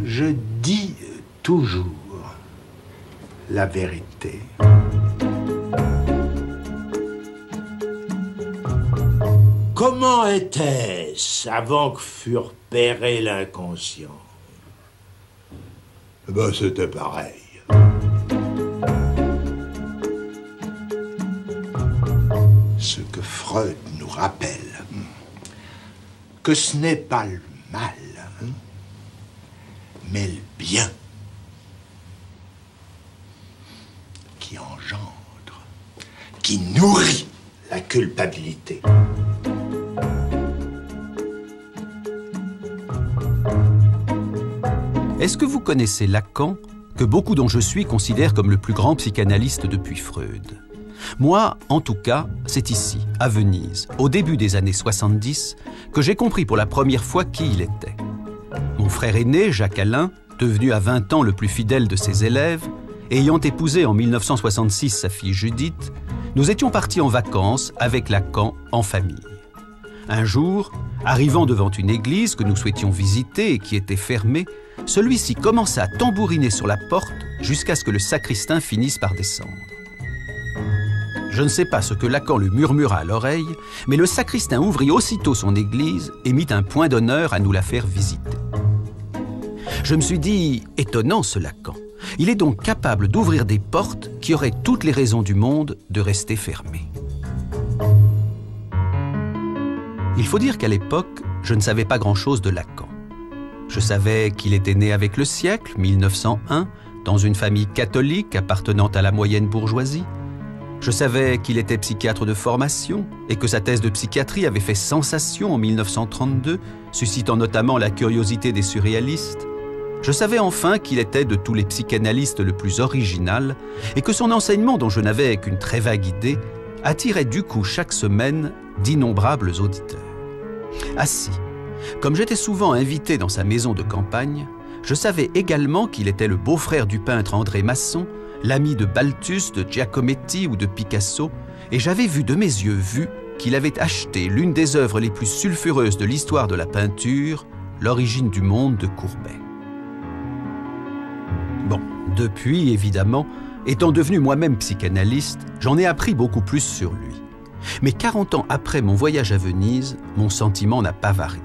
Je dis toujours la vérité. Comment était-ce avant que fût repéré l'inconscient? Ben, c'était pareil. Ce que Freud nous rappelle, que ce n'est pas le mal, mais le bien qui engendre, qui nourrit la culpabilité. Est-ce que vous connaissez Lacan, que beaucoup dont je suis considèrent comme le plus grand psychanalyste depuis Freud? Moi, en tout cas, c'est ici, à Venise, au début des années 70, que j'ai compris pour la première fois qui il était. Mon frère aîné, Jacques Alain, devenu à 20 ans le plus fidèle de ses élèves, ayant épousé en 1966 sa fille Judith, nous étions partis en vacances avec Lacan en famille. Un jour, arrivant devant une église que nous souhaitions visiter et qui était fermée, celui-ci commença à tambouriner sur la porte jusqu'à ce que le sacristain finisse par descendre. Je ne sais pas ce que Lacan lui murmura à l'oreille, mais le sacristain ouvrit aussitôt son église et mit un point d'honneur à nous la faire visiter. Je me suis dit, étonnant ce Lacan. Il est donc capable d'ouvrir des portes qui auraient toutes les raisons du monde de rester fermées. Il faut dire qu'à l'époque, je ne savais pas grand-chose de Lacan. Je savais qu'il était né avec le siècle, 1901, dans une famille catholique appartenant à la moyenne bourgeoisie. Je savais qu'il était psychiatre de formation et que sa thèse de psychiatrie avait fait sensation en 1932, suscitant notamment la curiosité des surréalistes. Je savais enfin qu'il était de tous les psychanalystes le plus original et que son enseignement, dont je n'avais qu'une très vague idée, attirait du coup chaque semaine d'innombrables auditeurs. Ainsi, comme j'étais souvent invité dans sa maison de campagne, je savais également qu'il était le beau-frère du peintre André Masson, l'ami de Balthus, de Giacometti ou de Picasso, et j'avais vu de mes yeux qu'il avait acheté l'une des œuvres les plus sulfureuses de l'histoire de la peinture, L'origine du monde de Courbet. Bon, depuis, évidemment, étant devenu moi-même psychanalyste, j'en ai appris beaucoup plus sur lui. Mais 40 ans après mon voyage à Venise, mon sentiment n'a pas varié.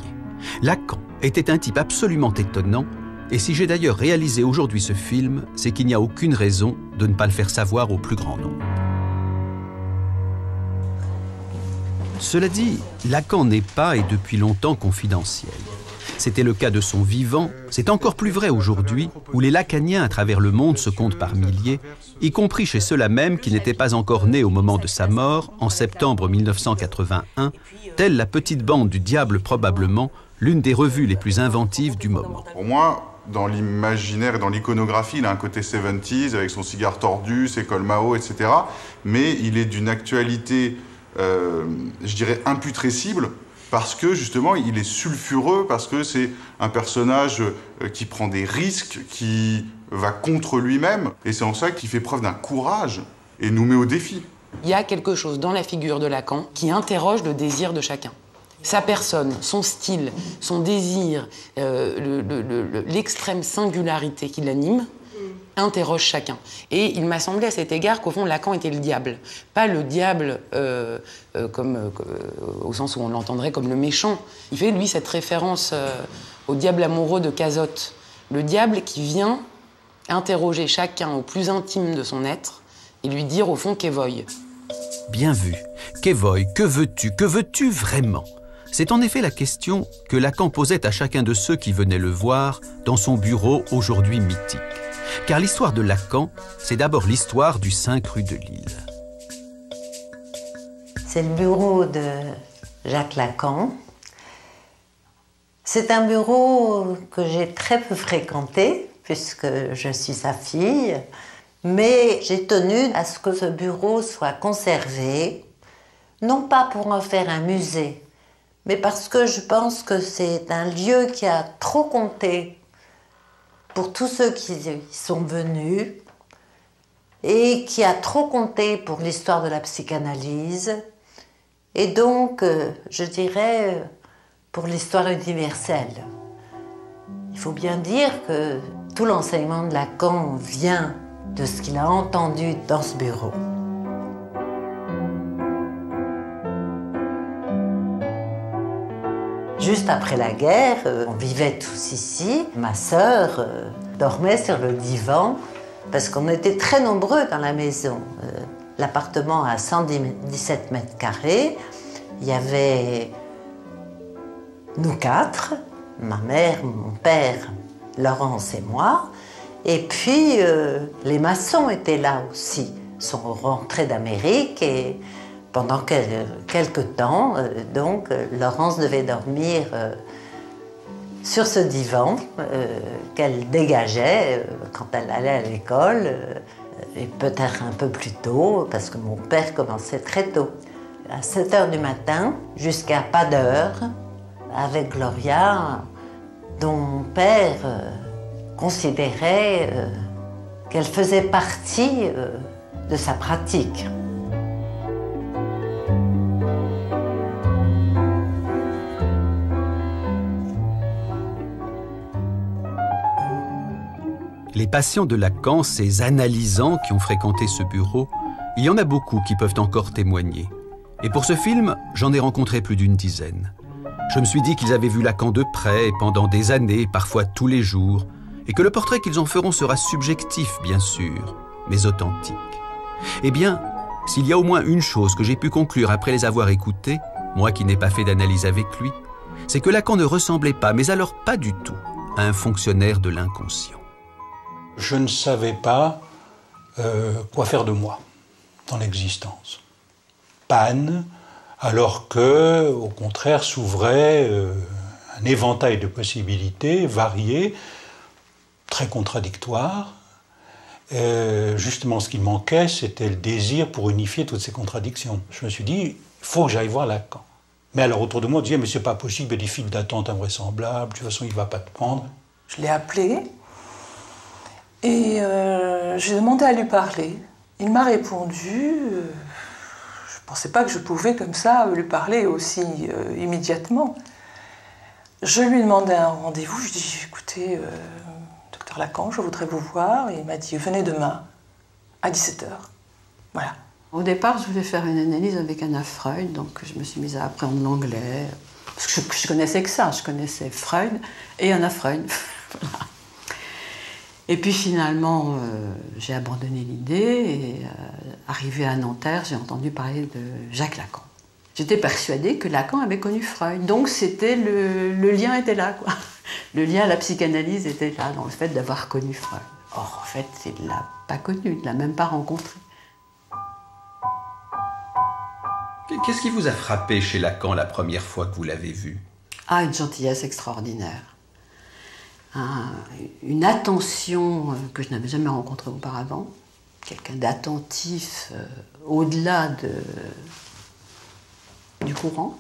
Lacan était un type absolument étonnant, et si j'ai d'ailleurs réalisé aujourd'hui ce film, c'est qu'il n'y a aucune raison de ne pas le faire savoir au plus grand nombre. Cela dit, Lacan n'est pas et depuis longtemps confidentiel. C'était le cas de son vivant, c'est encore plus vrai aujourd'hui, où les lacaniens à travers le monde se comptent par milliers, y compris chez ceux-là même qui n'étaient pas encore nés au moment de sa mort, en septembre 1981, telle la petite bande du diable probablement, l'une des revues les plus inventives du moment. Pour moi, dans l'imaginaire et dans l'iconographie, il a un côté 70s avec son cigare tordu, ses cols Mao, etc. Mais il est d'une actualité, je dirais, imputrescible, parce que justement, il est sulfureux, parce que c'est un personnage qui prend des risques, qui va contre lui-même. Et c'est en ça qu'il fait preuve d'un courage et nous met au défi. Il y a quelque chose dans la figure de Lacan qui interroge le désir de chacun. Sa personne, son style, son désir, l'extrême singularité qui l'anime, interroge chacun. Et il m'a semblé à cet égard qu'au fond, Lacan était le diable. Pas le diable au sens où on l'entendrait comme le méchant. Il fait, lui, cette référence au diable amoureux de Cazotte. Le diable qui vient interroger chacun au plus intime de son être et lui dire, au fond, qu'évoye. Bien vu. Qu'évoye, que veux-tu vraiment? C'est en effet la question que Lacan posait à chacun de ceux qui venaient le voir dans son bureau aujourd'hui mythique. Car l'histoire de Lacan, c'est d'abord l'histoire du 5 rue de Lille. C'est le bureau de Jacques Lacan. C'est un bureau que j'ai très peu fréquenté, puisque je suis sa fille. Mais j'ai tenu à ce que ce bureau soit conservé, non pas pour en faire un musée, mais parce que je pense que c'est un lieu qui a trop compté pour tous ceux qui y sont venus et qui a trop compté pour l'histoire de la psychanalyse, et donc, je dirais, pour l'histoire universelle. Il faut bien dire que tout l'enseignement de Lacan vient de ce qu'il a entendu dans ce bureau. Juste après la guerre, on vivait tous ici. Ma sœur dormait sur le divan parce qu'on était très nombreux dans la maison. L'appartement a 117 mètres carrés. Il y avait nous quatre, ma mère, mon père, Laurence et moi. Et puis, les maçons étaient là aussi. Ils sont rentrés d'Amérique et pendant quelques temps, donc, Laurence devait dormir sur ce divan qu'elle dégageait quand elle allait à l'école, et peut-être un peu plus tôt, parce que mon père commençait très tôt. À 7 h du matin, jusqu'à pas d'heure, avec Gloria, dont mon père considérait qu'elle faisait partie de sa pratique. Les patients de Lacan, ces analysants qui ont fréquenté ce bureau, il y en a beaucoup qui peuvent encore témoigner. Et pour ce film, j'en ai rencontré plus d'une dizaine. Je me suis dit qu'ils avaient vu Lacan de près, pendant des années, parfois tous les jours, et que le portrait qu'ils en feront sera subjectif, bien sûr, mais authentique. Eh bien, s'il y a au moins une chose que j'ai pu conclure après les avoir écoutés, moi qui n'ai pas fait d'analyse avec lui, c'est que Lacan ne ressemblait pas, mais alors pas du tout, à un fonctionnaire de l'inconscient. Je ne savais pas quoi faire de moi dans l'existence. Panne, alors que, au contraire, s'ouvrait un éventail de possibilités variées, très contradictoires. Justement, ce qui manquait, c'était le désir pour unifier toutes ces contradictions. Je me suis dit, il faut que j'aille voir Lacan. Mais alors, autour de moi, on disait, mais c'est pas possible, il y a des files d'attente invraisemblables, de toute façon, il ne va pas te prendre. Je l'ai appelé et j'ai demandé à lui parler. Il m'a répondu. Je ne pensais pas que je pouvais comme ça lui parler aussi immédiatement. Je lui ai demandé un rendez-vous. Je lui ai dit, écoutez, docteur Lacan, je voudrais vous voir. Et il m'a dit, venez demain à 17 h. Voilà. Au départ, je voulais faire une analyse avec Anna Freud, donc je me suis mise à apprendre l'anglais. Parce que je connaissais que ça, je connaissais Freud et Anna Freud. Voilà. Et puis finalement, j'ai abandonné l'idée et arrivé à Nanterre, j'ai entendu parler de Jacques Lacan. J'étais persuadée que Lacan avait connu Freud, donc c'était le lien était là, quoi. Le lien à la psychanalyse était là, dans le fait d'avoir connu Freud. Or, en fait, il ne l'a pas connu, il ne l'a même pas rencontré. Qu'est-ce qui vous a frappé chez Lacan la première fois que vous l'avez vu? Ah, une gentillesse extraordinaire. Une attention que je n'avais jamais rencontrée auparavant. Quelqu'un d'attentif au-delà du courant.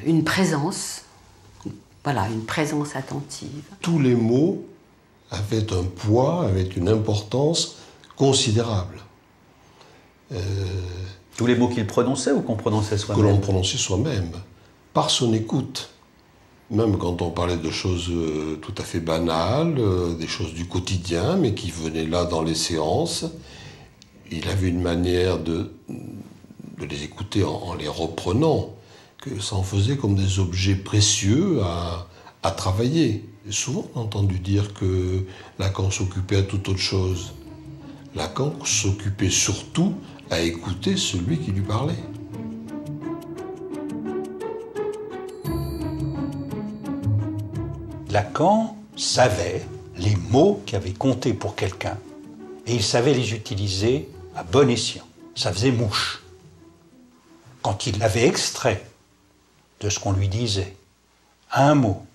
Une présence, voilà, une présence attentive. Tous les mots avaient un poids, avaient une importance considérable. Tous les mots qu'il prononçait ou qu'on prononçait soi-même? Que l'on prononçait soi-même, par son écoute. Même quand on parlait de choses tout à fait banales, des choses du quotidien, mais qui venaient là dans les séances, il avait une manière de les écouter en les reprenant, que ça en faisait comme des objets précieux à travailler. Et souvent, on a entendu dire que Lacan s'occupait à toute autre chose. Lacan s'occupait surtout à écouter celui qui lui parlait. Lacan savait les mots qui avaient compté pour quelqu'un et il savait les utiliser à bon escient. Ça faisait mouche. Quand il l'avait extrait de ce qu'on lui disait, un mot,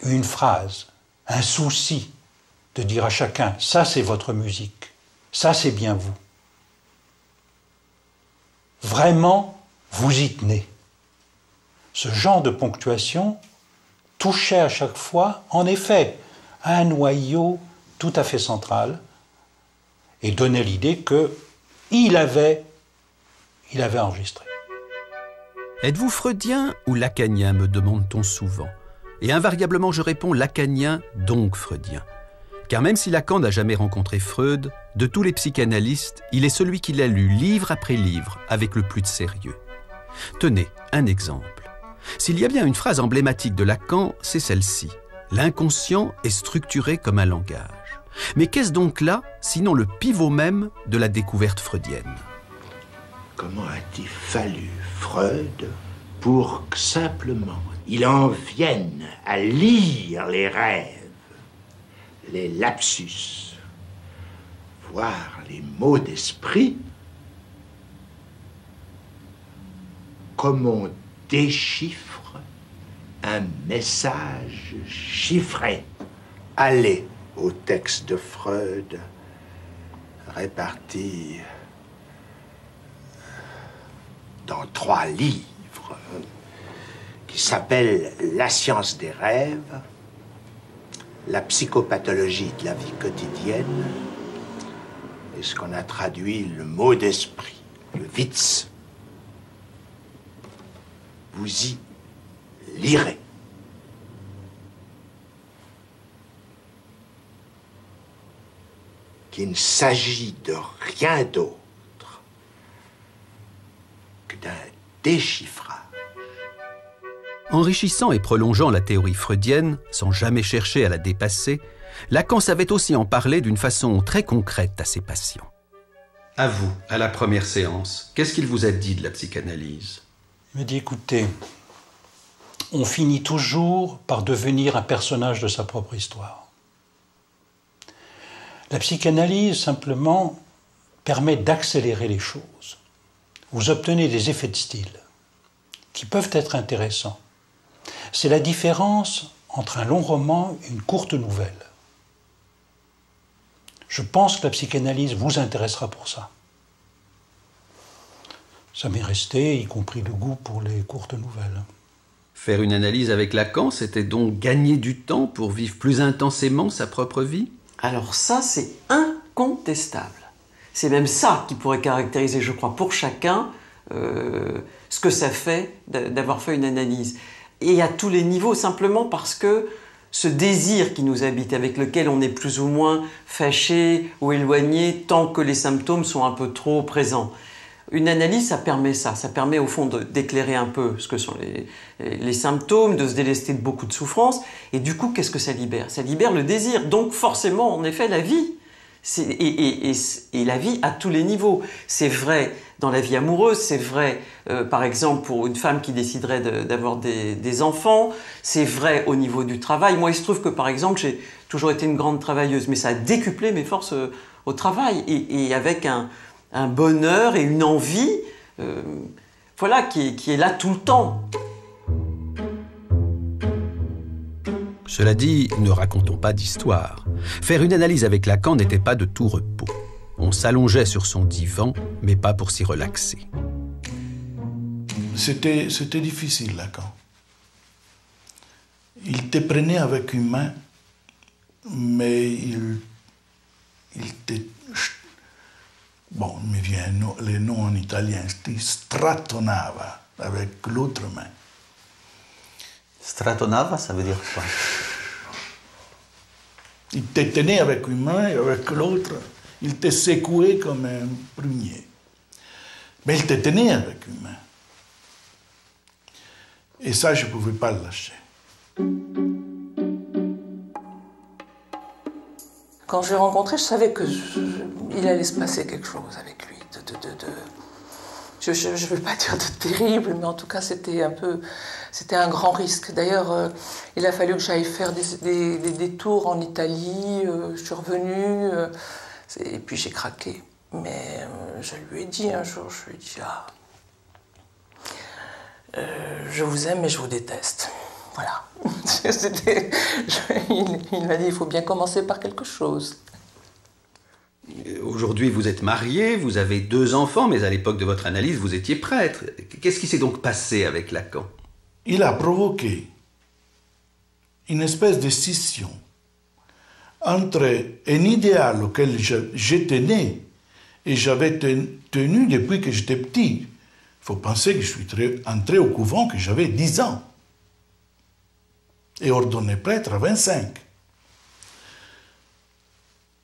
une phrase, un souci de dire à chacun « ça c'est votre musique, ça c'est bien vous ». Vraiment, vous y tenez. Ce genre de ponctuation touchait à chaque fois, en effet, à un noyau tout à fait central et donnait l'idée qu'il avait enregistré. Êtes-vous freudien ou lacanien, me demande-t-on souvent. Et invariablement je réponds lacanien, donc freudien. Car même si Lacan n'a jamais rencontré Freud, de tous les psychanalystes, il est celui qui l'a lu livre après livre avec le plus de sérieux. Tenez, un exemple. S'il y a bien une phrase emblématique de Lacan, c'est celle-ci. L'inconscient est structuré comme un langage. Mais qu'est-ce donc là, sinon le pivot même de la découverte freudienne? Comment a-t-il fallu Freud pour que simplement il en vienne à lire les rêves, les lapsus, voir les mots d'esprit comme on déchiffre un message chiffré. Allez au texte de Freud, réparti dans 3 livres, qui s'appellent La science des rêves, La psychopathologie de la vie quotidienne et ce qu'on a traduit le mot d'esprit, le Witz. Vous y lirez. Qu'il ne s'agit de rien d'autre que d'un déchiffrage. Enrichissant et prolongeant la théorie freudienne, sans jamais chercher à la dépasser, Lacan savait aussi en parler d'une façon très concrète à ses patients. À vous, à la première séance, qu'est-ce qu'il vous a dit de la psychanalyse? Il me dit, écoutez, on finit toujours par devenir un personnage de sa propre histoire. La psychanalyse, simplement, permet d'accélérer les choses. Vous obtenez des effets de style qui peuvent être intéressants. C'est la différence entre un long roman et une courte nouvelle. Je pense que la psychanalyse vous intéressera pour ça. Ça m'est resté, y compris le goût pour les courtes nouvelles. Faire une analyse avec Lacan, c'était donc gagner du temps pour vivre plus intensément sa propre vie? Alors ça, c'est incontestable. C'est même ça qui pourrait caractériser, je crois, pour chacun, ce que ça fait d'avoir fait une analyse. Et à tous les niveaux, simplement parce que ce désir qui nous habite, avec lequel on est plus ou moins fâché ou éloigné tant que les symptômes sont un peu trop présents. Une analyse, ça permet ça. Ça permet au fond d'éclairer un peu ce que sont les symptômes, de se délester de beaucoup de souffrances. Et du coup, qu'est-ce que ça libère? Ça libère le désir. Donc forcément, en effet, la vie. Et la vie à tous les niveaux. C'est vrai dans la vie amoureuse, c'est vrai par exemple pour une femme qui déciderait d'avoir des enfants, c'est vrai au niveau du travail. Moi il se trouve que par exemple j'ai toujours été une grande travailleuse, mais ça a décuplé mes forces au travail et avec un bonheur et une envie voilà, qui est là tout le temps. Cela dit, ne racontons pas d'histoire. Faire une analyse avec Lacan n'était pas de tout repos. On s'allongeait sur son divan, mais pas pour s'y relaxer. C'était difficile, Lacan. Il te prenait avec une main, mais il te... Bon, il me vient le nom en italien, il strattonava avec l'autre main. Strattonava, ça veut dire quoi? Il te tenait avec une main et avec l'autre, il te secouait comme un prunier. Mais il te tenait avec une main. Et ça, je ne pouvais pas le lâcher. Quand je l'ai rencontré, je savais qu'il allait se passer quelque chose avec lui. Je ne veux pas dire de terrible, mais en tout cas, c'était un grand risque. D'ailleurs, il a fallu que j'aille faire des tours en Italie. Je suis revenue, et puis j'ai craqué. Mais je lui ai dit un jour, je lui ai dit, je vous aime, mais je vous déteste. Voilà. Il m'a dit, il faut bien commencer par quelque chose. Aujourd'hui, vous êtes marié, vous avez 2 enfants, mais à l'époque de votre analyse, vous étiez prêtre. Qu'est-ce qui s'est donc passé avec Lacan? Il a provoqué une espèce de scission entre un idéal auquel j'étais né et j'avais tenu depuis que j'étais petit. Il faut penser que je suis entré au couvent que j'avais 10 ans et ordonné prêtre à 25.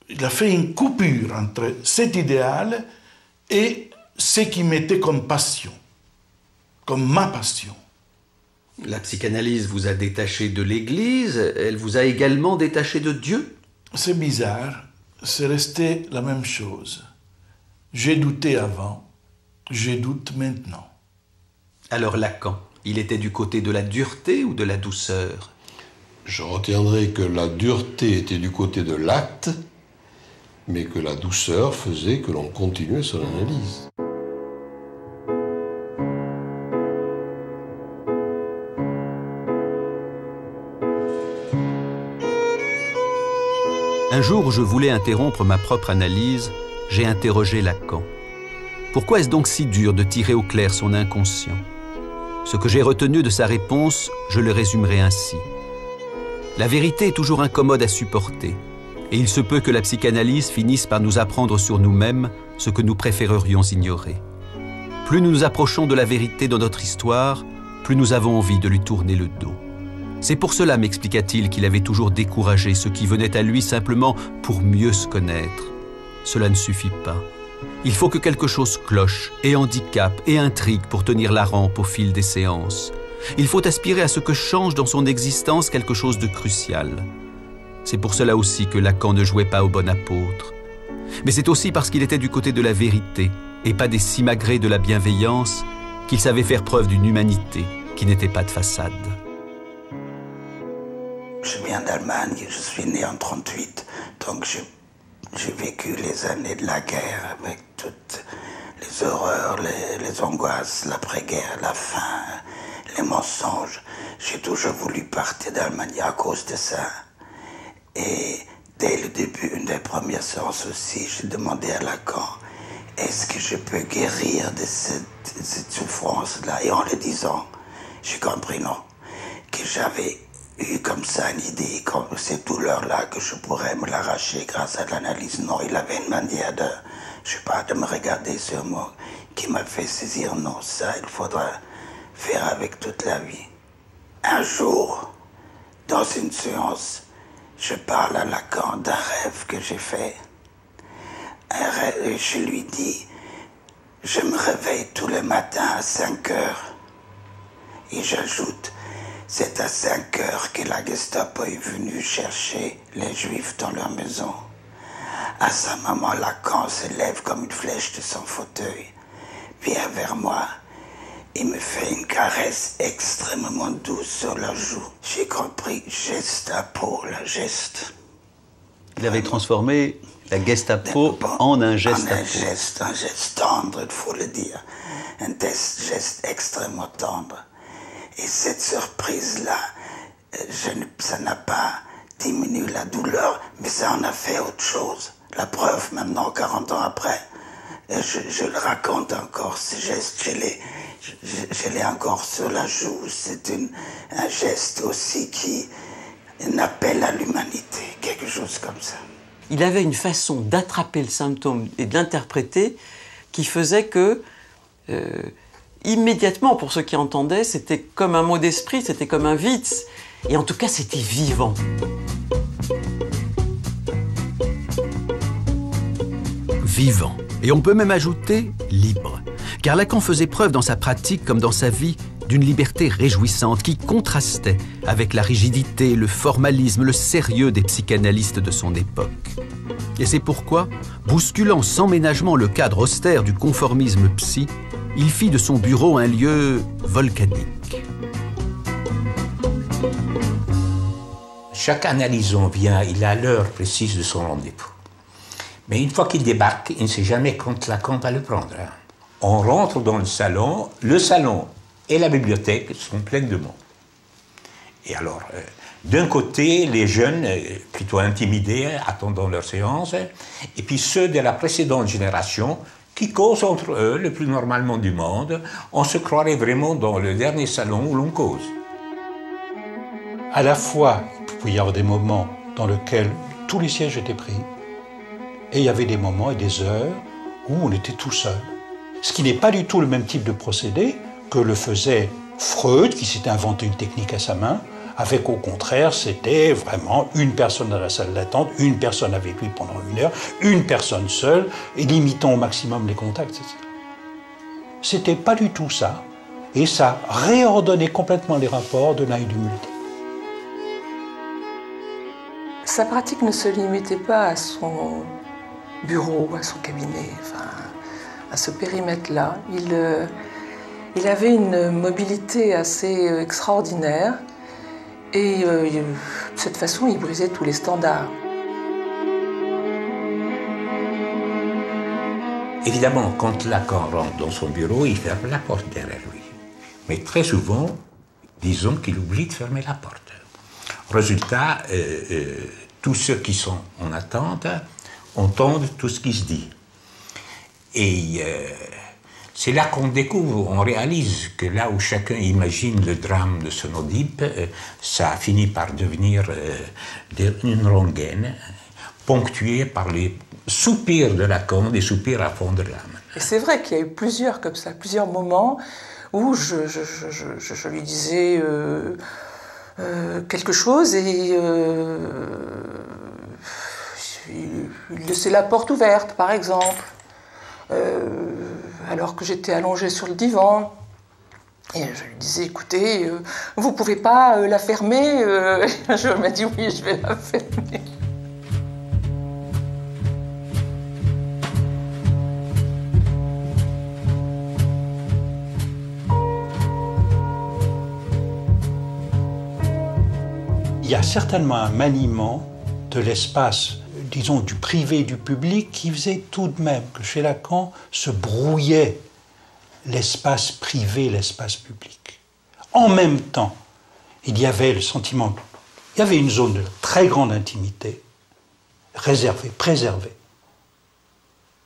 Il a fait une coupure entre cet idéal et ce qui m'était comme passion, comme ma passion. La psychanalyse vous a détaché de l'Église, elle vous a également détaché de Dieu? C'est bizarre, c'est resté la même chose. J'ai douté avant, je doute maintenant. Alors Lacan, il était du côté de la dureté ou de la douceur? Je retiendrai que la dureté était du côté de l'acte, mais que la douceur faisait que l'on continuait son analyse. Un jour où je voulais interrompre ma propre analyse, j'ai interrogé Lacan. Pourquoi est-ce donc si dur de tirer au clair son inconscient? Ce que j'ai retenu de sa réponse, je le résumerai ainsi. La vérité est toujours incommode à supporter, et il se peut que la psychanalyse finisse par nous apprendre sur nous-mêmes ce que nous préférerions ignorer. Plus nous nous approchons de la vérité dans notre histoire, plus nous avons envie de lui tourner le dos. C'est pour cela, m'expliqua-t-il, qu'il avait toujours découragé ceux qui venaient à lui simplement pour mieux se connaître. Cela ne suffit pas. Il faut que quelque chose cloche, et handicape, et intrigue pour tenir la rampe au fil des séances. Il faut aspirer à ce que change dans son existence quelque chose de crucial. C'est pour cela aussi que Lacan ne jouait pas au bon apôtre. Mais c'est aussi parce qu'il était du côté de la vérité, et pas des simagrées de la bienveillance, qu'il savait faire preuve d'une humanité qui n'était pas de façade. Je viens d'Allemagne, je suis né en 1938, donc j'ai vécu les années de la guerre avec toutes les horreurs, les angoisses, l'après-guerre, la faim, les mensonges. J'ai toujours voulu partir d'Allemagne à cause de ça. Et dès le début, une des premières séances aussi, j'ai demandé à Lacan, est-ce que je peux guérir de cette souffrance-là? Et en le disant, j'ai compris non, que j'avais eu comme ça une idée, comme cette douleur-là, que je pourrais me l'arracher grâce à l'analyse. Non, il avait une manière de, je sais pas, de me regarder sur moi, qui m'a fait saisir, non, ça, il faudra faire avec toute la vie. Un jour, dans une séance, je parle à Lacan d'un rêve que j'ai fait. Un rêve, et je lui dis, je me réveille tous les matins à 5 heures. Et j'ajoute, c'est à 5 heures que la Gestapo est venue chercher les Juifs dans leur maison. À ce moment, Lacan se lève comme une flèche de son fauteuil, vient vers moi et me fait une caresse extrêmement douce sur la joue. J'ai compris, Gestapo, la geste. Il avait transformé la Gestapo en un Gestapo. Un geste tendre, il faut le dire. Un geste extrêmement tendre. Et cette surprise-là, ça n'a pas diminué la douleur, mais ça en a fait autre chose. La preuve, maintenant, 40 ans après, je le raconte encore, ce geste, je l'ai encore sur la joue. C'est un geste aussi qui un appel à l'humanité, quelque chose comme ça. Il avait une façon d'attraper le symptôme et de l'interpréter qui faisait que, immédiatement, pour ceux qui entendaient, c'était comme un mot d'esprit, c'était comme un Witz. Et en tout cas, c'était vivant. Vivant. Et on peut même ajouter libre. Car Lacan faisait preuve dans sa pratique comme dans sa vie d'une liberté réjouissante qui contrastait avec la rigidité, le formalisme, le sérieux des psychanalystes de son époque. Et c'est pourquoi, bousculant sans ménagement le cadre austère du conformisme psy, il fit de son bureau un lieu volcanique. Chaque analysant vient, il a l'heure précise de son rendez-vous. Mais une fois qu'il débarque, il ne sait jamais quand Lacan va le prendre. On rentre dans le salon et la bibliothèque sont pleines de monde. Et alors, d'un côté, les jeunes, plutôt intimidés, attendant leur séance, et puis ceux de la précédente génération, qui causent entre eux le plus normalement du monde. On se croirait vraiment dans le dernier salon où l'on cause. À la fois, il peut y avoir des moments dans lesquels tous les sièges étaient pris. Et il y avait des moments et des heures où on était tout seul. Ce qui n'est pas du tout le même type de procédé que le faisait Freud, qui s'était inventé une technique à sa main, avec au contraire, c'était vraiment une personne dans la salle d'attente, une personne avec lui pendant 1 heure, une personne seule, et limitant au maximum les contacts, etc. C'était pas du tout ça, et ça réordonnait complètement les rapports de l'un et du multiple. Sa pratique ne se limitait pas à son bureau, à son cabinet, enfin, à ce périmètre-là. Il avait une mobilité assez extraordinaire et de cette façon, il brisait tous les standards. Évidemment, quand Lacan rentre dans son bureau, il ferme la porte derrière lui. Mais très souvent, disons qu'il oublie de fermer la porte. Résultat, tous ceux qui sont en attente entendent tout ce qui se dit. Et c'est là qu'on découvre, on réalise que là où chacun imagine le drame de son Oedipe, ça a fini par devenir une rengaine ponctuée par les soupirs de Lacan, des soupirs à fond de l'âme. Et c'est vrai qu'il y a eu plusieurs comme ça, plusieurs moments où je lui disais quelque chose et il laissait la porte ouverte, par exemple. Alors que j'étais allongée sur le divan. Et je lui disais, écoutez, vous ne pouvez pas la fermer. Je m'a dit, oui, je vais la fermer. Il y a certainement un maniement de l'espace, disons, du privé et du public, qui faisait tout de même que chez Lacan se brouillait l'espace privé, l'espace public. En même temps, il y avait le sentiment, il y avait une zone de très grande intimité, réservée, préservée.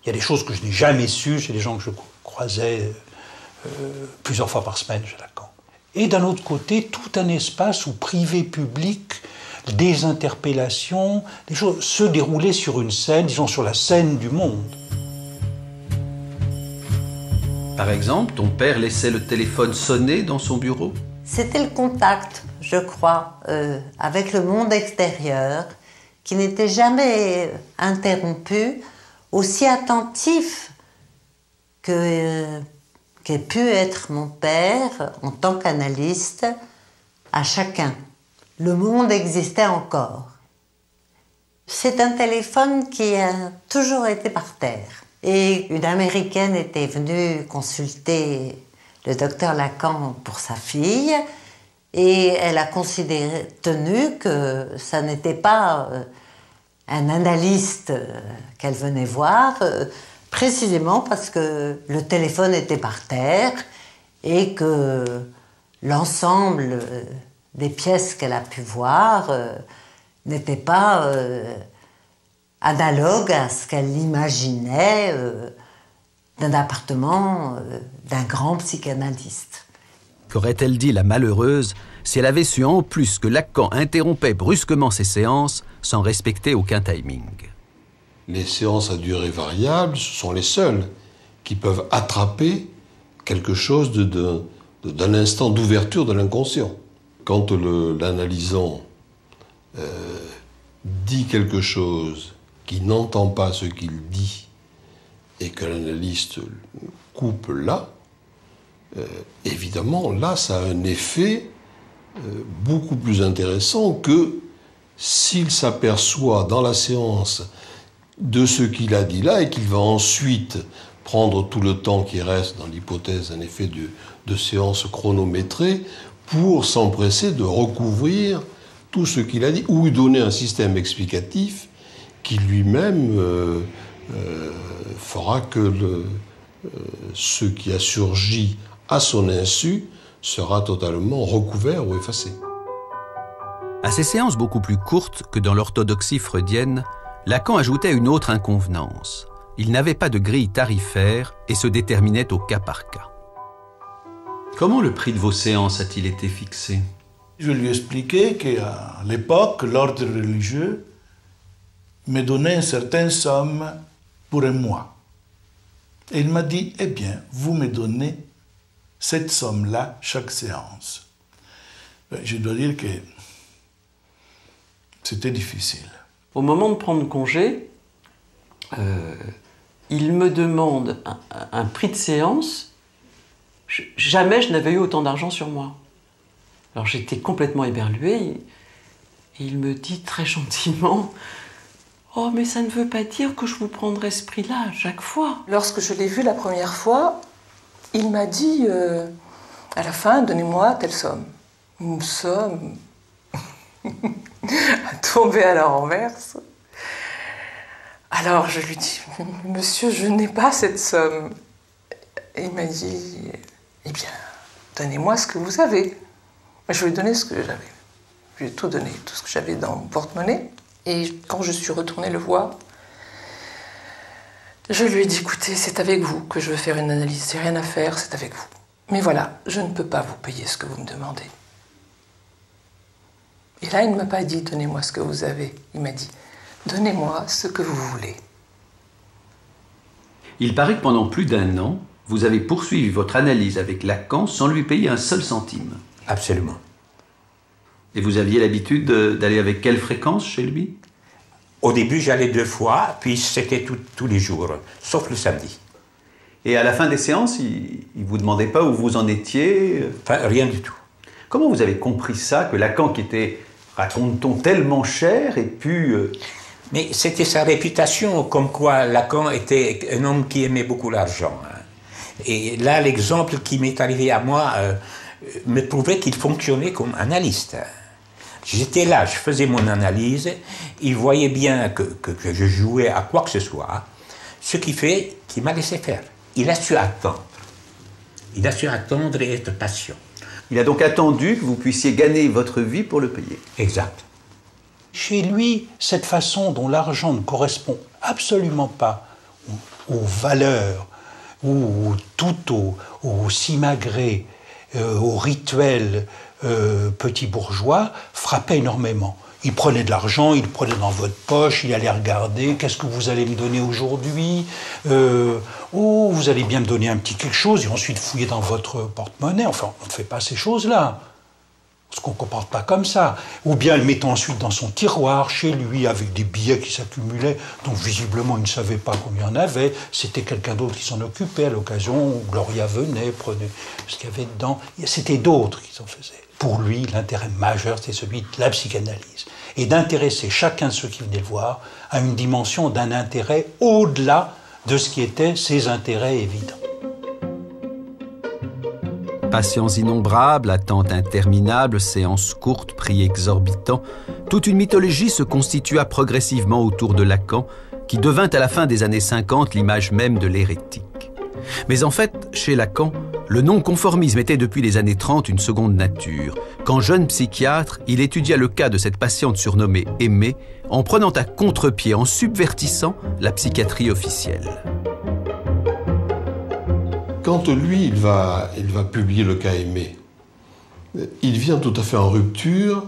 Il y a des choses que je n'ai jamais sues chez les gens que je croisais plusieurs fois par semaine chez Lacan. Et d'un autre côté, tout un espace où privé-public, des interpellations, des choses se déroulaient sur une scène, disons sur la scène du monde. Par exemple, ton père laissait le téléphone sonner dans son bureau? C'était le contact, je crois, avec le monde extérieur, qui n'était jamais interrompu, aussi attentif qu'ait pu être mon père en tant qu'analyste à chacun. Le monde existait encore. C'est un téléphone qui a toujours été par terre. Et une Américaine était venue consulter le docteur Lacan pour sa fille et elle a tenu que ça n'était pas un analyste qu'elle venait voir, précisément parce que le téléphone était par terre et que l'ensemble des pièces qu'elle a pu voir n'étaient pas analogues à ce qu'elle imaginait d'un appartement d'un grand psychanalyste. Qu'aurait-elle dit la malheureuse si elle avait su en plus que Lacan interrompait brusquement ses séances sans respecter aucun timing? Les séances à durée variable, ce sont les seules qui peuvent attraper quelque chose d'un instant d'ouverture de l'inconscient. Quand l'analysant dit quelque chose qui n'entend pas ce qu'il dit et que l'analyste coupe là, évidemment, là, ça a un effet beaucoup plus intéressant que s'il s'aperçoit dans la séance de ce qu'il a dit là et qu'il va ensuite prendre tout le temps qui reste dans l'hypothèse d'un effet de séance chronométrée pour s'empresser de recouvrir tout ce qu'il a dit ou lui donner un système explicatif qui lui-même fera que ce qui a surgi à son insu sera totalement recouvert ou effacé. À ces séances beaucoup plus courtes que dans l'orthodoxie freudienne, Lacan ajoutait une autre inconvenance. Il n'avait pas de grille tarifaire et se déterminait au cas par cas. Comment le prix de vos séances a-t-il été fixé? Je lui ai expliqué qu'à l'époque, l'ordre religieux me donner une certaine somme pour un mois. Et il m'a dit, eh bien, vous me donnez cette somme-là chaque séance. Je dois dire que c'était difficile. Au moment de prendre congé, il me demande un prix de séance. Jamais je n'avais eu autant d'argent sur moi. Alors j'étais complètement éberluée. Et il me dit très gentiment, « Oh, mais ça ne veut pas dire que je vous prendrai ce prix-là à chaque fois. » Lorsque je l'ai vu la première fois, il m'a dit, à la fin, donnez-moi telle somme. Une somme à tomber à la renverse. Alors je lui dis, monsieur, je n'ai pas cette somme. Et il m'a dit, eh bien, donnez-moi ce que vous avez. Je lui ai donné ce que j'avais. Je lui ai tout donné, tout ce que j'avais dans mon porte-monnaie. Et quand je suis retournée le voir, je lui ai dit, écoutez, c'est avec vous que je veux faire une analyse. C'est rien à faire, c'est avec vous. Mais voilà, je ne peux pas vous payer ce que vous me demandez. Et là, il ne m'a pas dit, donnez-moi ce que vous avez. Il m'a dit, donnez-moi ce que vous voulez. Il paraît que pendant plus d'1 an, vous avez poursuivi votre analyse avec Lacan sans lui payer un seul centime. Absolument. Et vous aviez l'habitude d'aller avec quelle fréquence chez lui? Au début, j'allais 2 fois, puis c'était tous les jours, sauf le samedi. Et à la fin des séances, il ne vous demandait pas où vous en étiez? Enfin, rien du tout. Comment vous avez compris ça, que Lacan, qui était, raconte-t-on, tellement cher, ait pu... Mais c'était sa réputation, comme quoi Lacan était un homme qui aimait beaucoup l'argent. Et là, l'exemple qui m'est arrivé à moi me prouvait qu'il fonctionnait comme analyste. J'étais là, je faisais mon analyse, il voyait bien que je jouais à quoi que ce soit, ce qui fait qu'il m'a laissé faire. Il a su attendre. Il a su attendre et être patient. Il a donc attendu que vous puissiez gagner votre vie pour le payer. Exact. Chez lui, cette façon dont l'argent ne correspond absolument pas aux valeurs, ou tout au simagré, au rituel petit bourgeois, frappait énormément. Il prenait de l'argent, il le prenait dans votre poche, il allait regarder, qu'est-ce que vous allez me donner aujourd'hui? Oh, vous allez bien me donner un petit quelque chose, et ensuite fouiller dans votre porte-monnaie. Enfin, on ne fait pas ces choses-là. Parce qu'on ne comporte pas comme ça. Ou bien le mettant ensuite dans son tiroir, chez lui, avec des billets qui s'accumulaient, donc visiblement il ne savait pas combien il y en avait. C'était quelqu'un d'autre qui s'en occupait à l'occasion où Gloria venait, prenait ce qu'il y avait dedans. C'était d'autres qui s'en faisaient. Pour lui, l'intérêt majeur, c'est celui de la psychanalyse. Et d'intéresser chacun de ceux qui venaient le voir à une dimension d'un intérêt au-delà de ce qui étaient ses intérêts évidents. Patients innombrables, attentes interminables, séances courtes, prix exorbitants, toute une mythologie se constitua progressivement autour de Lacan, qui devint à la fin des années 50 l'image même de l'hérétique. Mais en fait, chez Lacan, le non-conformisme était depuis les années 30 une seconde nature. Quand jeune psychiatre, il étudia le cas de cette patiente surnommée Aimée, en prenant à contre-pied, en subvertissant la psychiatrie officielle. Quand lui, il va publier le cas Aimée, il vient tout à fait en rupture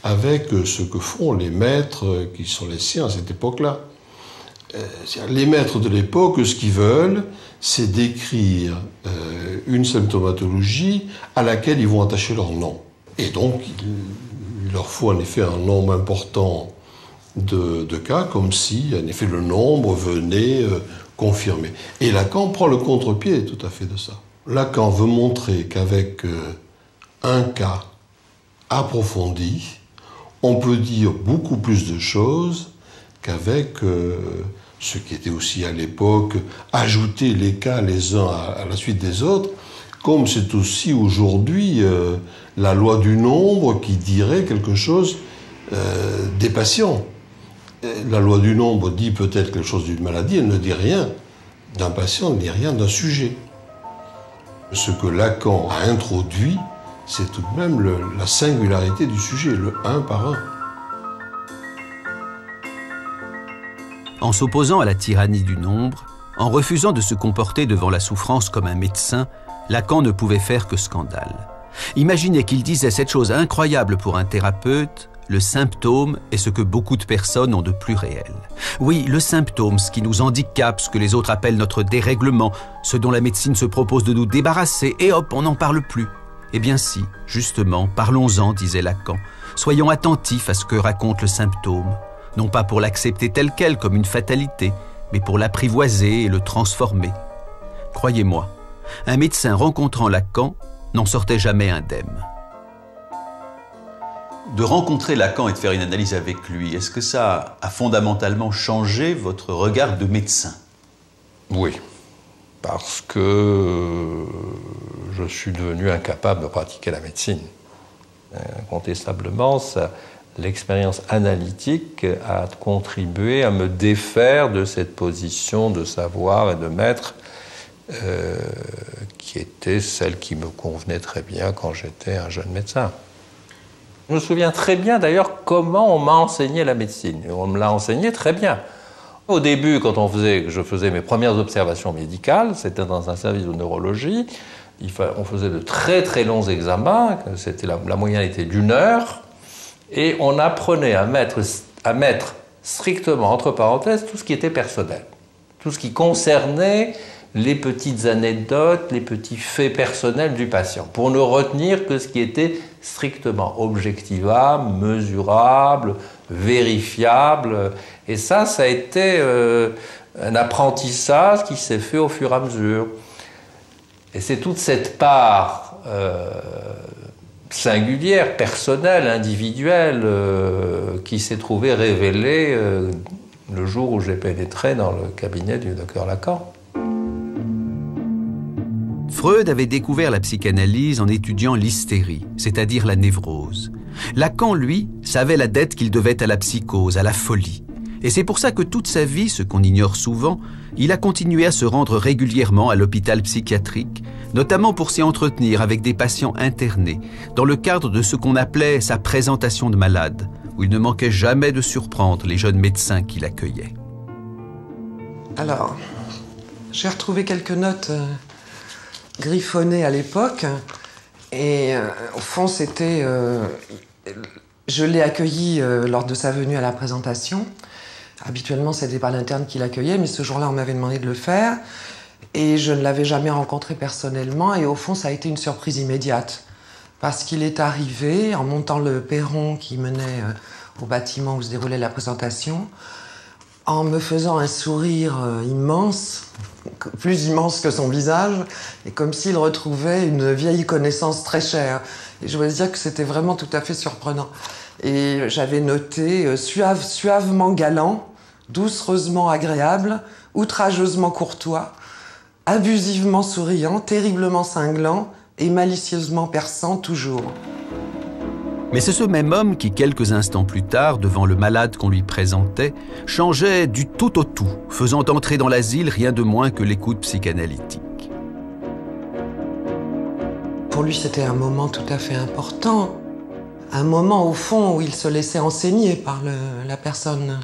avec ce que font les maîtres qui sont les siens à cette époque-là. Les maîtres de l'époque, ce qu'ils veulent, c'est décrire une symptomatologie à laquelle ils vont attacher leur nom. Et donc, il leur faut en effet un nombre important de cas, comme si, en effet, le nombre venait confirmer. Et Lacan prend le contre-pied tout à fait de ça. Lacan veut montrer qu'avec un cas approfondi, on peut dire beaucoup plus de choses qu'avec ce qui était aussi à l'époque ajouter les cas les uns à la suite des autres, comme c'est aussi aujourd'hui la loi du nombre qui dirait quelque chose des patients. La loi du nombre dit peut-être quelque chose d'une maladie, elle ne dit rien d'un patient, elle ne dit rien d'un sujet. Ce que Lacan a introduit, c'est tout de même la singularité du sujet, le un par un. En s'opposant à la tyrannie du nombre, en refusant de se comporter devant la souffrance comme un médecin, Lacan ne pouvait faire que scandale. Imaginez qu'il disait cette chose incroyable pour un thérapeute, le symptôme est ce que beaucoup de personnes ont de plus réel. Oui, le symptôme, ce qui nous handicape, ce que les autres appellent notre dérèglement, ce dont la médecine se propose de nous débarrasser, et hop, on n'en parle plus. Eh bien si, justement, parlons-en, disait Lacan. Soyons attentifs à ce que raconte le symptôme, non pas pour l'accepter tel quel comme une fatalité, mais pour l'apprivoiser et le transformer. Croyez-moi, un médecin rencontrant Lacan n'en sortait jamais indemne. De rencontrer Lacan et de faire une analyse avec lui, est-ce que ça a fondamentalement changé votre regard de médecin? Oui, parce que je suis devenu incapable de pratiquer la médecine. Incontestablement, l'expérience analytique a contribué à me défaire de cette position de savoir et de maître qui était celle qui me convenait très bien quand j'étais un jeune médecin. Je me souviens très bien d'ailleurs comment on m'a enseigné la médecine. Et on me l'a enseigné très bien. Au début, quand je faisais mes premières observations médicales, c'était dans un service de neurologie, on faisait de très très longs examens, la moyenne était d'1 heure, et on apprenait à mettre strictement entre parenthèses tout ce qui était personnel, tout ce qui concernait les petites anecdotes, les petits faits personnels du patient, pour ne retenir que ce qui était strictement objectivable, mesurable, vérifiable. Et ça a été un apprentissage qui s'est fait au fur et à mesure. Et c'est toute cette part singulière, personnelle, individuelle, qui s'est trouvée révélée le jour où j'ai pénétré dans le cabinet du docteur Lacan. Freud avait découvert la psychanalyse en étudiant l'hystérie, c'est-à-dire la névrose. Lacan, lui, savait la dette qu'il devait à la psychose, à la folie. Et c'est pour ça que toute sa vie, ce qu'on ignore souvent, il a continué à se rendre régulièrement à l'hôpital psychiatrique, notamment pour s'y entretenir avec des patients internés, dans le cadre de ce qu'on appelait sa présentation de malade, où il ne manquait jamais de surprendre les jeunes médecins qui l'accueillaient. Alors, j'ai retrouvé quelques notes griffonnées à l'époque, et au fond, c'était... je l'ai accueilli lors de sa venue à la présentation. Habituellement, c'était pas l'interne qui l'accueillait, mais ce jour-là, on m'avait demandé de le faire. Et je ne l'avais jamais rencontré personnellement. Et au fond, ça a été une surprise immédiate. Parce qu'il est arrivé, en montant le perron qui menait au bâtiment où se déroulait la présentation, en me faisant un sourire immense, plus immense que son visage, et comme s'il retrouvait une vieille connaissance très chère. Et je dois dire que c'était vraiment tout à fait surprenant. Et j'avais noté suavement galant, doucereusement agréable, outrageusement courtois, abusivement souriant, terriblement cinglant et malicieusement perçant toujours. Mais c'est ce même homme qui, quelques instants plus tard, devant le malade qu'on lui présentait, changeait du tout au tout, faisant entrer dans l'asile rien de moins que l'écoute psychanalytique. Pour lui, c'était un moment tout à fait important. Un moment, au fond, où il se laissait enseigner par la personne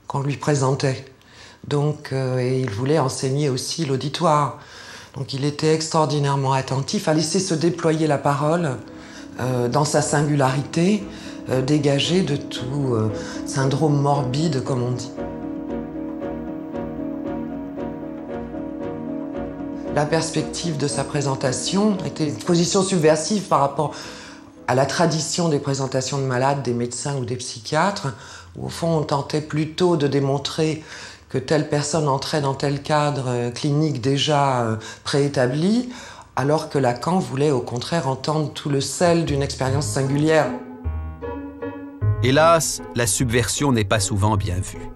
qu'on lui présentait. Donc, et il voulait enseigner aussi l'auditoire. Donc il était extraordinairement attentif à laisser se déployer la parole dans sa singularité, dégagée de tout syndrome morbide, comme on dit. La perspective de sa présentation était une position subversive par rapport à la tradition des présentations de malades, des médecins ou des psychiatres, où au fond on tentait plutôt de démontrer que telle personne entrait dans tel cadre clinique déjà préétabli, alors que Lacan voulait au contraire entendre tout le sel d'une expérience singulière. Hélas, la subversion n'est pas souvent bien vue.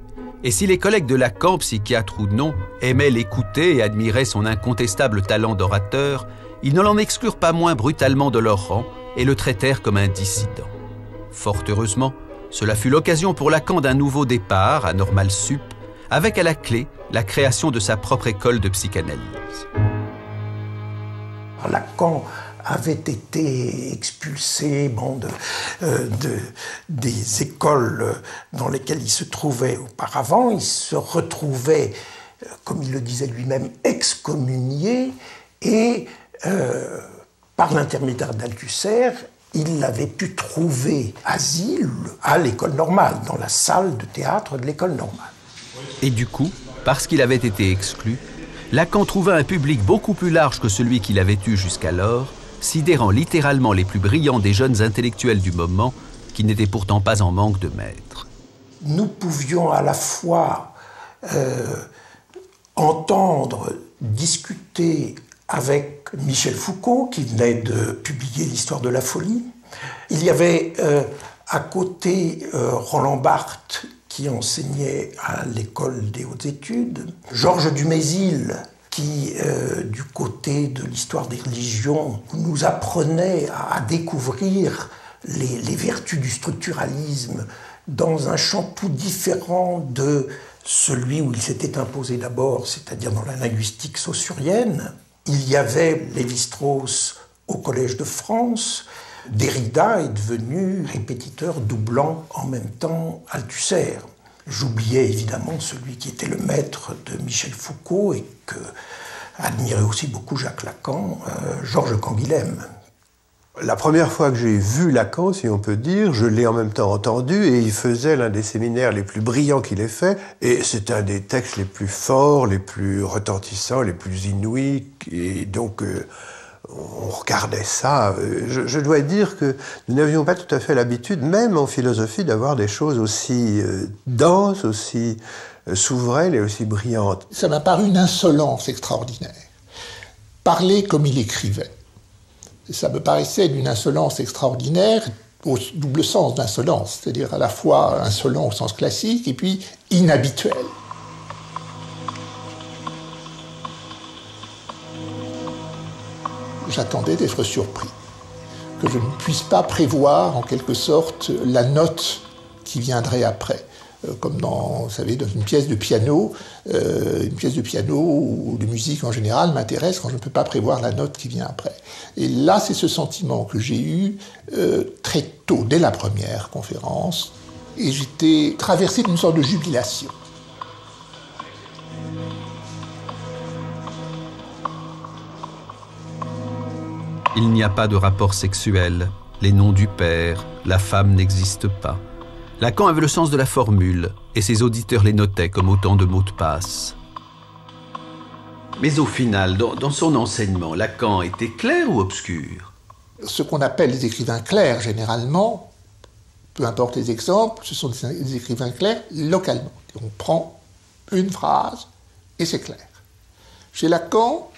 Et si les collègues de Lacan, psychiatres ou non, aimaient l'écouter et admiraient son incontestable talent d'orateur, ils ne l'en exclurent pas moins brutalement de leur rang et le traitèrent comme un dissident. Fort heureusement, cela fut l'occasion pour Lacan d'un nouveau départ à Normal Sup, avec à la clé la création de sa propre école de psychanalyse. Lacan avait été expulsé des écoles dans lesquelles il se trouvait auparavant. Il se retrouvait, comme il le disait lui-même, excommunié et, par l'intermédiaire d'Althusser, il avait pu trouver asile à l'école normale, dans la salle de théâtre de l'école normale. Et du coup, parce qu'il avait été exclu, Lacan trouva un public beaucoup plus large que celui qu'il avait eu jusqu'alors, sidérant littéralement les plus brillants des jeunes intellectuels du moment, qui n'étaient pourtant pas en manque de maîtres. Nous pouvions à la fois entendre, discuter avec Michel Foucault, qui venait de publier l'Histoire de la folie. Il y avait à côté Roland Barthes, qui enseignait à l'école des hautes études, Georges Dumézil, qui, du côté de l'histoire des religions, nous apprenait à découvrir les vertus du structuralisme dans un champ tout différent de celui où il s'était imposé d'abord, c'est-à-dire dans la linguistique saussurienne. Il y avait Lévi-Strauss au Collège de France. Derrida est devenu répétiteur doublant en même temps Althusser. J'oubliais évidemment celui qui était le maître de Michel Foucault et que admirait aussi beaucoup Jacques Lacan, Georges Canguilhem. La première fois que j'ai vu Lacan, si on peut dire, je l'ai en même temps entendu et il faisait l'un des séminaires les plus brillants qu'il ait fait. Et c'est un des textes les plus forts, les plus retentissants, les plus inouïs. Et donc, on regardait ça. Je dois dire que nous n'avions pas tout à fait l'habitude, même en philosophie, d'avoir des choses aussi denses, aussi souveraines et aussi brillantes. Ça m'a paru une insolence extraordinaire. Parler comme il écrivait. Ça me paraissait d'une insolence extraordinaire, au double sens d'insolence, c'est-à-dire à la fois insolent au sens classique et puis inhabituel. J'attendais d'être surpris, que je ne puisse pas prévoir en quelque sorte la note qui viendrait après. Comme dans, vous savez, dans une pièce de piano ou de musique en général m'intéresse quand je ne peux pas prévoir la note qui vient après. Et là, c'est ce sentiment que j'ai eu très tôt, dès la première conférence, et j'étais traversé d'une sorte de jubilation. Il n'y a pas de rapport sexuel, les noms du père, la femme n'existent pas. Lacan avait le sens de la formule, et ses auditeurs les notaient comme autant de mots de passe. Mais au final, dans son enseignement, Lacan était clair ou obscur? Ce qu'on appelle les écrivains clairs, généralement, peu importe les exemples, ce sont des écrivains clairs localement. On prend une phrase et c'est clair. Chez Lacan,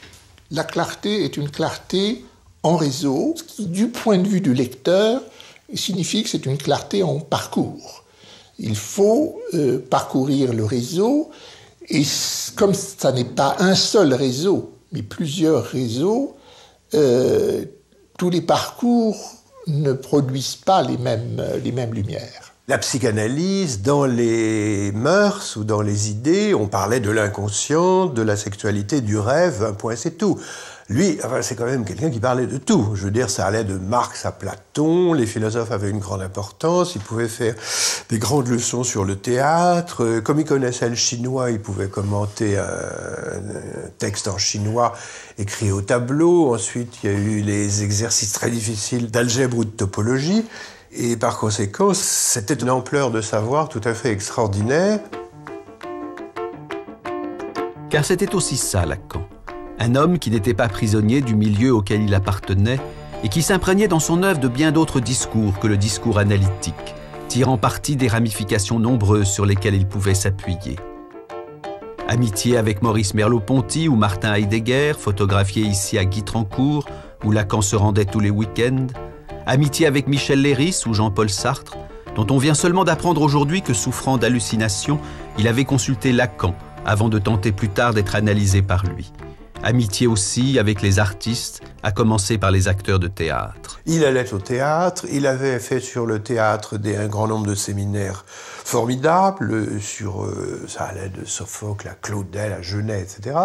la clarté est une clarté en réseau, ce qui, du point de vue du lecteur, signifie que c'est une clarté en parcours. Il faut parcourir le réseau, et comme ça n'est pas un seul réseau, mais plusieurs réseaux, tous les parcours ne produisent pas les mêmes lumières. La psychanalyse, dans les mœurs ou dans les idées, on parlait de l'inconscient, de la sexualité, du rêve, un point c'est tout. Lui, c'est quand même quelqu'un qui parlait de tout. Je veux dire, ça allait de Marx à Platon, les philosophes avaient une grande importance, il pouvait faire des grandes leçons sur le théâtre. Comme il connaissait le chinois, il pouvait commenter un texte en chinois écrit au tableau. Ensuite, il y a eu les exercices très difficiles d'algèbre ou de topologie. Et par conséquent, c'était une ampleur de savoir tout à fait extraordinaire. Car c'était aussi ça, Lacan. Un homme qui n'était pas prisonnier du milieu auquel il appartenait et qui s'imprégnait dans son œuvre de bien d'autres discours que le discours analytique, tirant parti des ramifications nombreuses sur lesquelles il pouvait s'appuyer. Amitié avec Maurice Merleau-Ponty ou Martin Heidegger, photographié ici à Guitrancourt, où Lacan se rendait tous les week-ends. Amitié avec Michel Leiris ou Jean-Paul Sartre, dont on vient seulement d'apprendre aujourd'hui que, souffrant d'hallucinations, il avait consulté Lacan avant de tenter plus tard d'être analysé par lui. Amitié aussi avec les artistes, à commencer par les acteurs de théâtre. Il allait au théâtre, il avait fait sur le théâtre un grand nombre de séminaires formidables, ça allait de Sophocle à Claudel, à Genet, etc.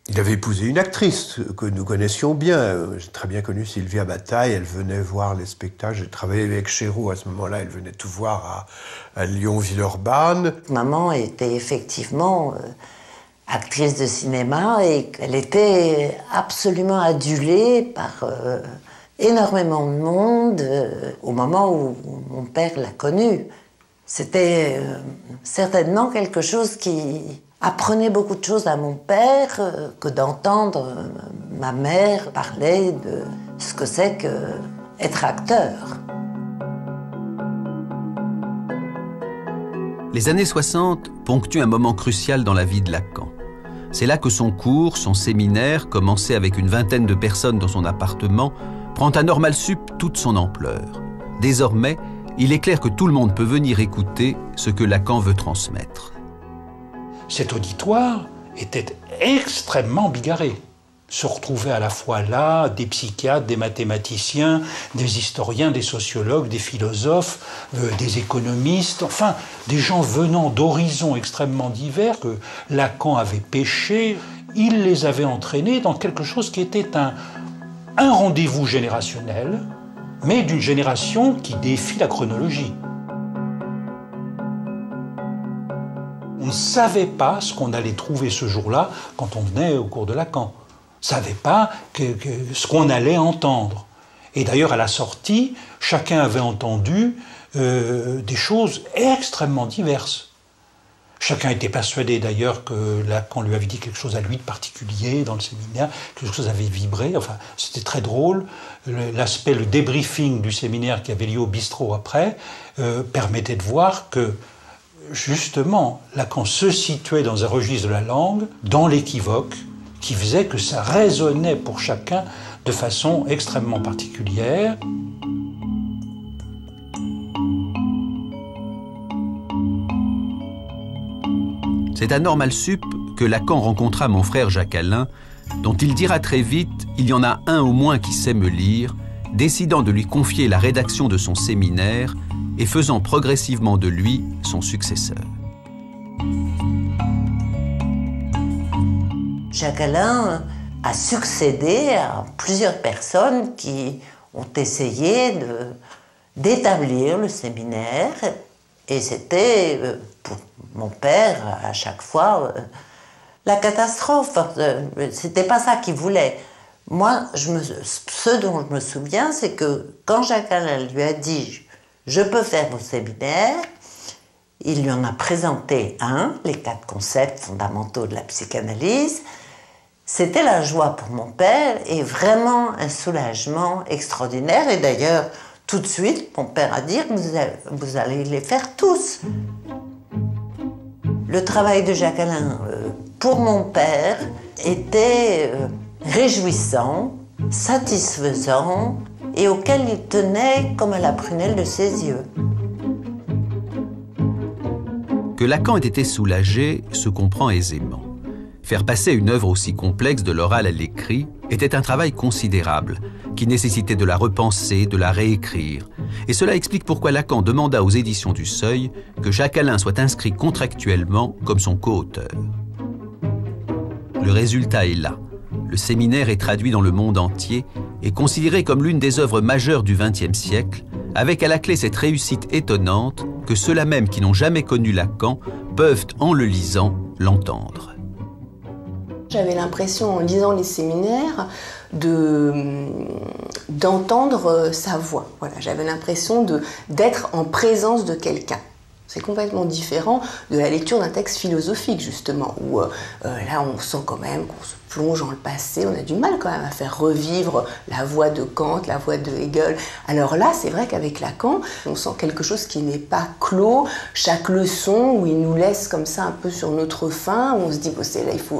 Il avait épousé une actrice que nous connaissions bien. J'ai très bien connu Sylvia Bataille, elle venait voir les spectacles. J'ai travaillé avec Chéreau à ce moment-là, elle venait tout voir à Lyon-Villeurbanne. Maman était effectivement actrice de cinéma et elle était absolument adulée par énormément de monde au moment où mon père l'a connu. C'était certainement quelque chose qui apprenait beaucoup de choses à mon père que d'entendre ma mère parler de ce que c'est qu'être acteur. Les années 60 ponctuent un moment crucial dans la vie de Lacan. C'est là que son cours, son séminaire, commencé avec une vingtaine de personnes dans son appartement, prend à Normal Sup toute son ampleur. Désormais, il est clair que tout le monde peut venir écouter ce que Lacan veut transmettre. Cet auditoire était extrêmement bigarré. Se retrouvaient à la fois là des psychiatres, des mathématiciens, des historiens, des sociologues, des philosophes, des économistes, enfin des gens venant d'horizons extrêmement divers que Lacan avait pêchés. Il les avait entraînés dans quelque chose qui était un rendez-vous générationnel, mais d'une génération qui défie la chronologie. On ne savait pas ce qu'on allait trouver ce jour-là quand on venait au cours de Lacan. On ne savait pas ce qu'on allait entendre. Et d'ailleurs, à la sortie, chacun avait entendu des choses extrêmement diverses. Chacun était persuadé d'ailleurs que Lacan lui avait dit quelque chose à lui de particulier dans le séminaire, quelque chose avait vibré, enfin c'était très drôle. Le débriefing du séminaire qui avait lieu au bistrot après permettait de voir que justement Lacan se situait dans un registre de la langue, dans l'équivoque, qui faisait que ça résonnait pour chacun de façon extrêmement particulière. C'est à Normal Sup que Lacan rencontra mon frère Jacques-Alain, dont il dira très vite « il y en a un au moins qui sait me lire », décidant de lui confier la rédaction de son séminaire et faisant progressivement de lui son successeur. Jacques-Alain a succédé à plusieurs personnes qui ont essayé d'établir le séminaire. Et c'était, pour mon père, à chaque fois, la catastrophe. C'était pas ça qu'il voulait. Moi, ce dont je me souviens, c'est que quand Jacques-Alain lui a dit « je peux faire vos séminaires », il lui en a présenté les 4 concepts fondamentaux de la psychanalyse. C'était la joie pour mon père et vraiment un soulagement extraordinaire. Et d'ailleurs, tout de suite, mon père a dit « vous allez les faire tous ». Le travail de Jacques-Alain, pour mon père, était réjouissant, satisfaisant et auquel il tenait comme à la prunelle de ses yeux. Que Lacan ait été soulagé se comprend aisément. Faire passer une œuvre aussi complexe de l'oral à l'écrit était un travail considérable, qui nécessitait de la repenser, de la réécrire. Et cela explique pourquoi Lacan demanda aux éditions du Seuil que Jacques-Alain soit inscrit contractuellement comme son co-auteur. Le résultat est là. Le séminaire est traduit dans le monde entier et considéré comme l'une des œuvres majeures du XXe siècle, avec à la clé cette réussite étonnante que ceux-là même qui n'ont jamais connu Lacan peuvent, en le lisant, l'entendre. J'avais l'impression, en lisant les séminaires, d'entendre sa voix. Voilà, j'avais l'impression d'être en présence de quelqu'un. C'est complètement différent de la lecture d'un texte philosophique, justement, où là, on sent quand même qu'on se plonge dans le passé, on a du mal quand même à faire revivre la voix de Kant, la voix de Hegel. Alors là, c'est vrai qu'avec Lacan, on sent quelque chose qui n'est pas clos. Chaque leçon, où il nous laisse comme ça un peu sur notre faim, où on se dit, bon,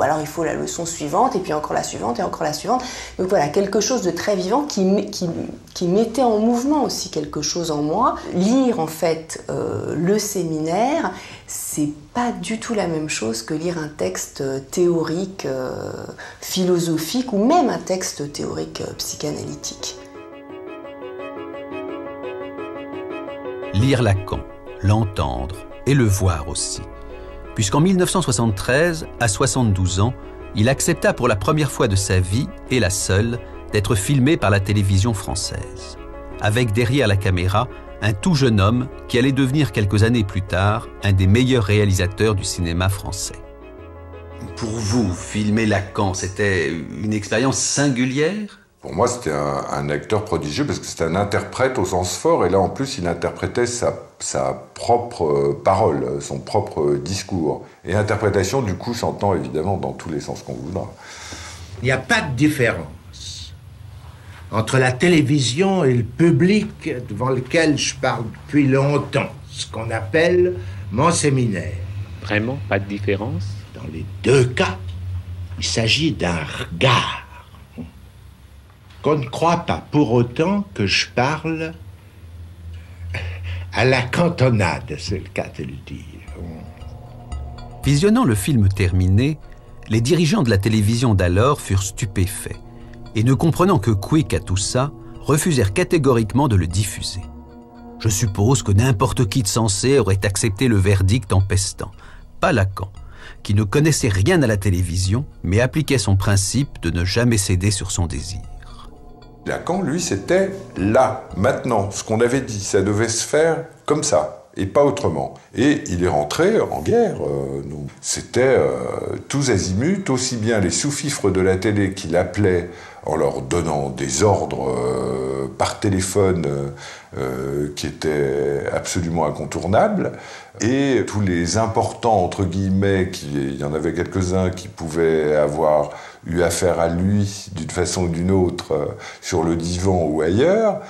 là, il faut la leçon suivante, et puis encore la suivante, et encore la suivante. Donc voilà, quelque chose de très vivant qui mettait en mouvement aussi quelque chose en moi. Lire, en fait, le séminaire, c'est pas du tout la même chose que lire un texte théorique, philosophique, ou même un texte théorique psychanalytique. Lire Lacan, l'entendre et le voir aussi. Puisqu'en 1973, à 72 ans, il accepta pour la première fois de sa vie, et la seule, d'être filmé par la télévision française. Avec derrière la caméra, un tout jeune homme qui allait devenir quelques années plus tard un des meilleurs réalisateurs du cinéma français. Pour vous, filmer Lacan, c'était une expérience singulière ? Pour moi, c'était un acteur prodigieux parce que c'était un interprète au sens fort. Et là, en plus, il interprétait sa propre parole, son propre discours. Et interprétation, du coup, s'entend évidemment dans tous les sens qu'on voudra. Il n'y a pas de différence entre la télévision et le public devant lequel je parle depuis longtemps, ce qu'on appelle mon séminaire. Vraiment pas de différence? Dans les deux cas, il s'agit d'un regard. Qu'on ne croit pas pour autant que je parle à la cantonade, c'est le cas de le dire. Visionnant le film terminé, les dirigeants de la télévision d'alors furent stupéfaits et, ne comprenant que quic à tout ça, refusèrent catégoriquement de le diffuser. Je suppose que n'importe qui de sensé aurait accepté le verdict en pestant, pas Lacan, qui ne connaissait rien à la télévision, mais appliquait son principe de ne jamais céder sur son désir. Lacan, lui, c'était là, maintenant. Ce qu'on avait dit, ça devait se faire comme ça, et pas autrement. Et il est rentré en guerre. C'était tous azimuts, aussi bien les sous-fifres de la télé qui l'appelaient en leur donnant des ordres par téléphone qui étaient absolument incontournables, et tous les importants, entre guillemets, il y en avait quelques-uns qui pouvaient avoir eu affaire à lui d'une façon ou d'une autre sur le divan ou ailleurs,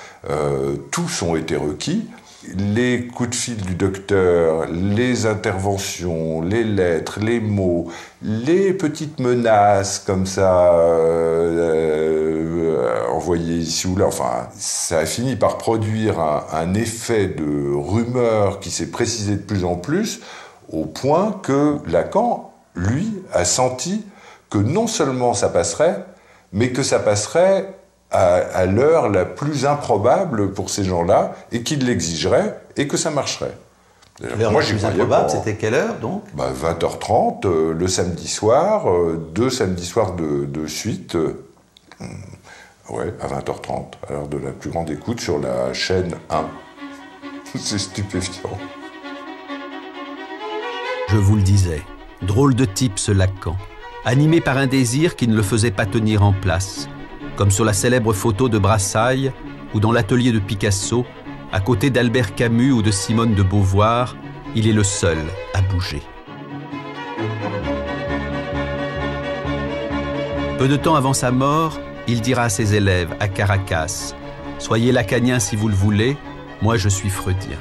tous ont été requis. Les coups de fil du docteur, les interventions, les lettres, les mots, les petites menaces comme ça envoyées ici ou là, enfin, ça a fini par produire un effet de rumeur qui s'est précisé de plus en plus, au point que Lacan, lui, a senti que non seulement ça passerait, mais que ça passerait à l'heure la plus improbable pour ces gens-là, et qu'ils l'exigeraient, et que ça marcherait. L'heure la plus improbable, c'était quelle heure, donc 20h30, le samedi soir, 2 samedis soirs de suite, ouais, à 20h30, à l'heure de la plus grande écoute sur la chaîne 1. C'est stupéfiant. Je vous le disais, drôle de type ce Lacan, animé par un désir qui ne le faisait pas tenir en place, comme sur la célèbre photo de Brassailles ou dans l'atelier de Picasso, à côté d'Albert Camus ou de Simone de Beauvoir, il est le seul à bouger. Peu de temps avant sa mort, il dira à ses élèves à Caracas « Soyez lacanien si vous le voulez, moi je suis freudien ».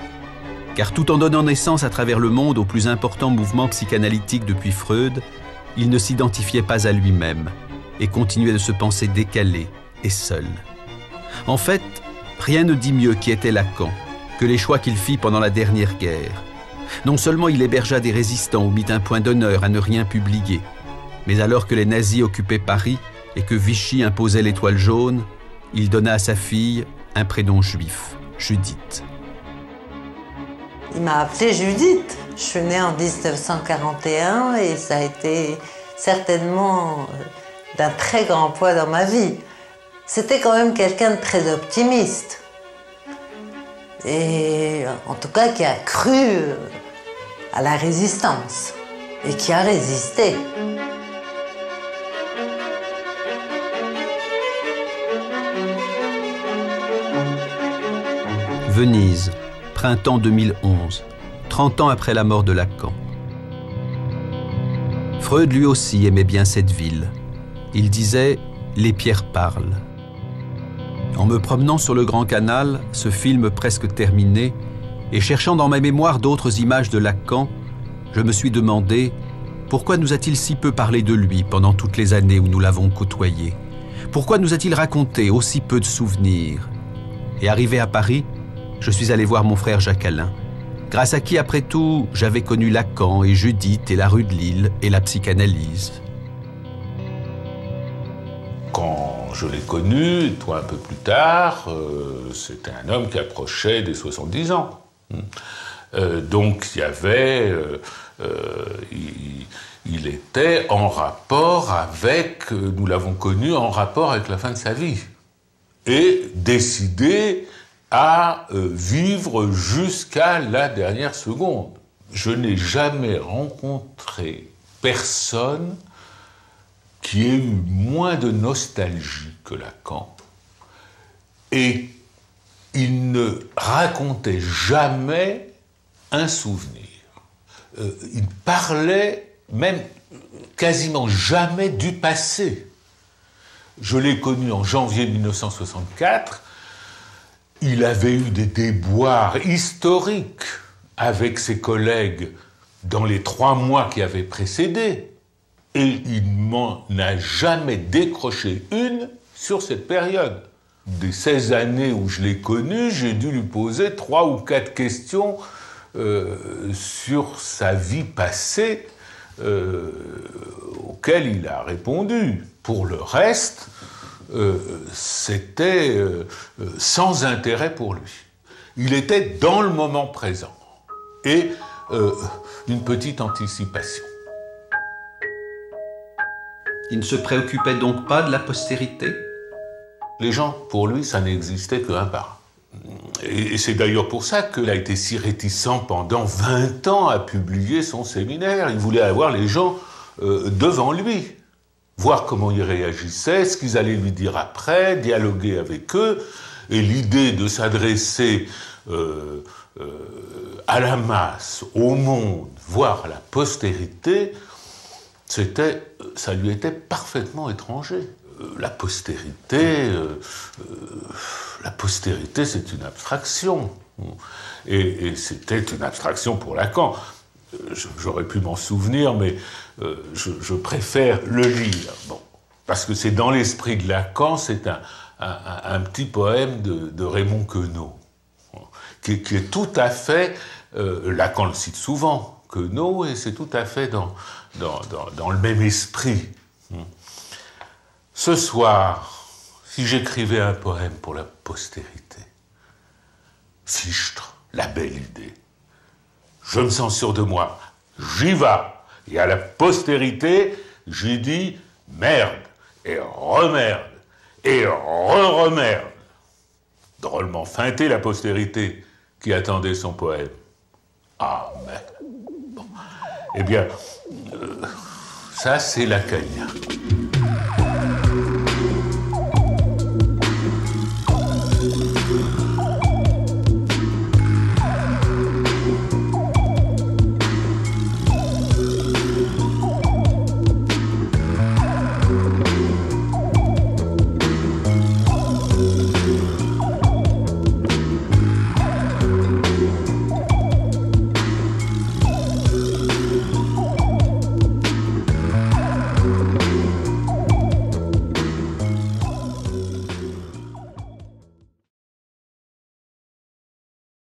Car tout en donnant naissance à travers le monde au plus important mouvement psychanalytique depuis Freud, il ne s'identifiait pas à lui-même et continuait de se penser décalé et seul. En fait, rien ne dit mieux qui était Lacan que les choix qu'il fit pendant la dernière guerre. Non seulement il hébergea des résistants ou mit un point d'honneur à ne rien publier, mais alors que les nazis occupaient Paris et que Vichy imposait l'étoile jaune, il donna à sa fille un prénom juif, Judith. Il m'a appelée Judith. Je suis née en 1941 et ça a été certainement d'un très grand poids dans ma vie. C'était quand même quelqu'un de très optimiste. Et en tout cas qui a cru à la résistance et qui a résisté. Venise, printemps 2011, 30 ans après la mort de Lacan. Freud lui aussi aimait bien cette ville. Il disait « Les pierres parlent ». En me promenant sur le Grand Canal, ce film presque terminé, et cherchant dans ma mémoire d'autres images de Lacan, je me suis demandé pourquoi nous a-t-il si peu parlé de lui pendant toutes les années où nous l'avons côtoyé? Pourquoi nous a-t-il raconté aussi peu de souvenirs? Et arrivé à Paris, je suis allé voir mon frère Jacques-Alain, grâce à qui, après tout, j'avais connu Lacan et Judith et la rue de Lille et la psychanalyse. Quand je l'ai connu, toi un peu plus tard, c'était un homme qui approchait des 70 ans. Donc il y avait... il était en rapport avec... Nous l'avons connu en rapport avec la fin de sa vie. Et décidé à vivre jusqu'à la dernière seconde. Je n'ai jamais rencontré personne qui ait eu moins de nostalgie que Lacan Et il ne racontait jamais un souvenir. Il parlait même quasiment jamais du passé. Je l'ai connu en janvier 1964. Il avait eu des déboires historiques avec ses collègues dans les 3 mois qui avaient précédé. Et il m'en a jamais décroché une sur cette période. Des 16 années où je l'ai connu, j'ai dû lui poser 3 ou 4 questions sur sa vie passée auxquelles il a répondu. Pour le reste, c'était sans intérêt pour lui. Il était dans le moment présent. Et une petite anticipation. Il ne se préoccupait donc pas de la postérité? Les gens, pour lui, ça n'existait qu'un par un. Et c'est d'ailleurs pour ça qu'il a été si réticent pendant 20 ans à publier son séminaire. Il voulait avoir les gens devant lui, voir comment ils réagissaient, ce qu'ils allaient lui dire après, dialoguer avec eux. Et l'idée de s'adresser à la masse, au monde, voire à la postérité, ça lui était parfaitement étranger. La postérité, c'est une abstraction. Et c'était une abstraction pour Lacan. J'aurais pu m'en souvenir, mais je préfère le lire. Bon, parce que c'est dans l'esprit de Lacan, c'est un petit poème de Raymond Queneau, qui est tout à fait... Lacan le cite souvent, Queneau, et c'est tout à fait dans le même esprit. Ce soir, si j'écrivais un poème pour la postérité, fichtre, la belle idée. Je me sens sûr de moi, j'y vais. Et à la postérité, j'ai dit merde, et remerde, et re-remerde. Drôlement feinté la postérité qui attendait son poème. Ah, mais... Bon. Eh bien, ça c'est lacanien.